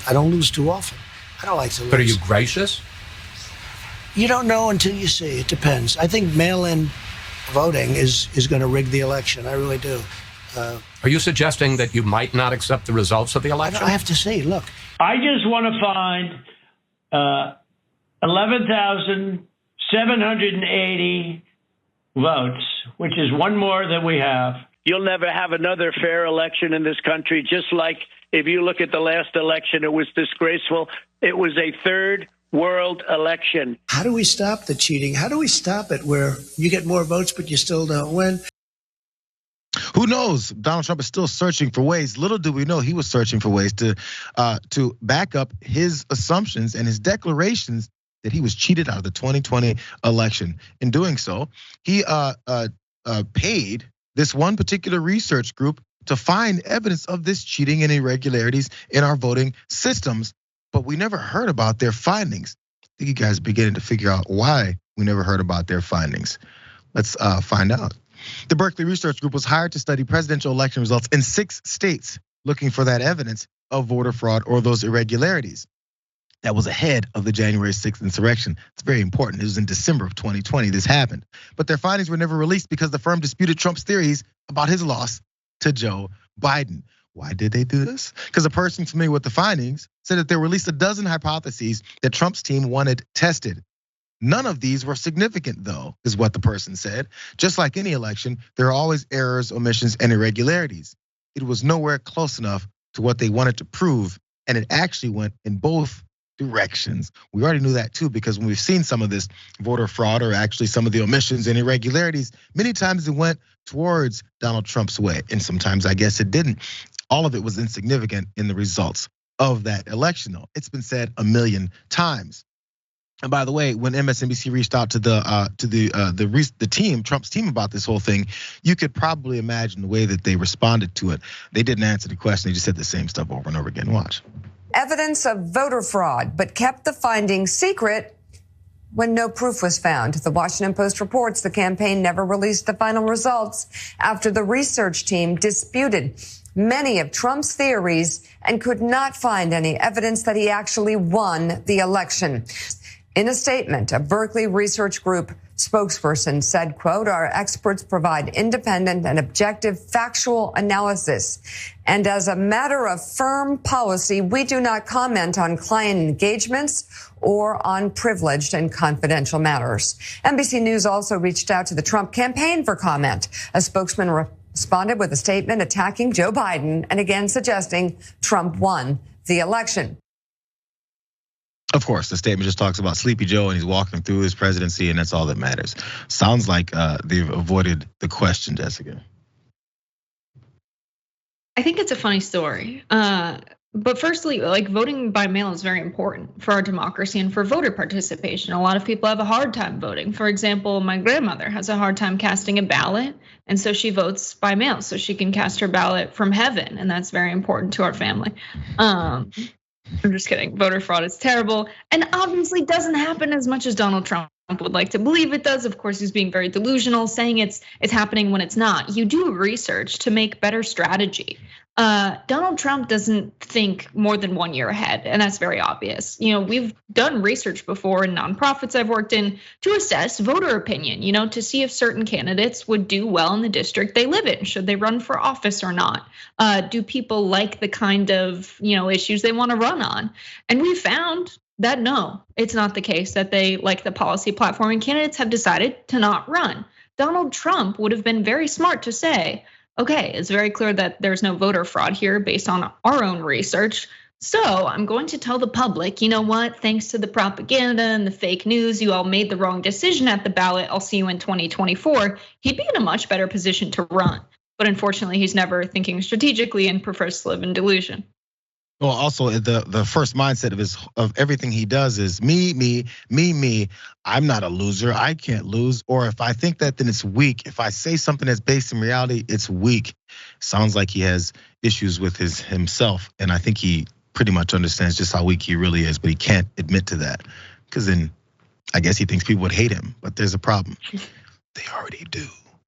I don't lose too often. I don't like to lose. But are you gracious? You don't know until you see. It depends. I think mail-in voting is going to rig the election. I really do. Are you suggesting that you might not accept the results of the election? I have to see. Look. I just want to find 11,780 votes, which is one more than we have. You'll never have another fair election in this country, just like if you look at the last election, it was disgraceful. It was a third world election. How do we stop the cheating? How do we stop it where you get more votes but you still don't win? Who knows? Donald Trump is still searching for ways. Little do we know he was searching for ways to back up his assumptions and his declarations that he was cheated out of the 2020 election. In doing so, he paid this one particular research group to find evidence of this cheating and irregularities in our voting systems, but we never heard about their findings. I think you guys are beginning to figure out why we never heard about their findings. Let's find out. The Berkeley Research Group was hired to study presidential election results in 6 states, looking for that evidence of voter fraud or those irregularities. That was ahead of the January 6th insurrection. It's very important. It was in December of 2020 this happened. But their findings were never released because the firm disputed Trump's theories about his loss to Joe Biden. Why did they do this? Because a person familiar with the findings said that there were at least a dozen hypotheses that Trump's team wanted tested. None of these were significant, though, is what the person said. Just like any election, there are always errors, omissions, and irregularities. It was nowhere close enough to what they wanted to prove, and it actually went in both directions. We already knew that too, because when we've seen some of this voter fraud or actually some of the omissions and irregularities, many times it went towards Donald Trump's way, and sometimes I guess it didn't. All of it was insignificant in the results of that election, though. It's been said a million times. And by the way, when MSNBC reached out to the team, Trump's team, about this whole thing, you could probably imagine the way that they responded to it. They didn't answer the question; they just said the same stuff over and over again. Watch. Evidence of voter fraud, but kept the findings secret when no proof was found. The Washington Post reports the campaign never released the final results after the research team disputed many of Trump's theories and could not find any evidence that he actually won the election. In a statement, a Berkeley Research Group spokesperson said, quote, "Our experts provide independent and objective factual analysis. And as a matter of firm policy, we do not comment on client engagements or on privileged and confidential matters." NBC News also reached out to the Trump campaign for comment. A spokesman responded with a statement attacking Joe Biden and again suggesting Trump won the election. Of course, the statement just talks about Sleepy Joe and he's walking through his presidency and that's all that matters. Sounds like they've avoided the question, Jessica. I think it's a funny story. But firstly, like, voting by mail is very important for our democracy and for voter participation. A lot of people have a hard time voting. For example, my grandmother has a hard time casting a ballot, and so she votes by mail so she can cast her ballot from heaven, and that's very important to our family. I'm just kidding. Voter fraud is terrible and obviously doesn't happen as much as Donald Trump would like to believe it does. Of course, he's being very delusional, saying it's happening when it's not. You do research to make better strategy. Donald Trump doesn't think more than 1 year ahead, and that's very obvious. You know, we've done research before in nonprofits I've worked in to assess voter opinion, you know, to see if certain candidates would do well in the district they live in. Should they run for office or not? Do people like the kind of, you know, issues they want to run on? And we found that no, it's not the case that they like the policy platform, and candidates have decided to not run. Donald Trump would have been very smart to say, okay, it's very clear that there's no voter fraud here based on our own research. So I'm going to tell the public, you know what, thanks to the propaganda and the fake news, you all made the wrong decision at the ballot. I'll see you in 2024. He'd be in a much better position to run. But unfortunately, he's never thinking strategically and prefers to live in delusion. Well, also the first mindset of everything he does is me. I'm not a loser. I can't lose. Or if I think that, then it's weak. If I say something that's based in reality, it's weak. Sounds like he has issues with himself, and I think he pretty much understands just how weak he really is, but he can't admit to that because then I guess he thinks people would hate him. But there's a problem. They already do.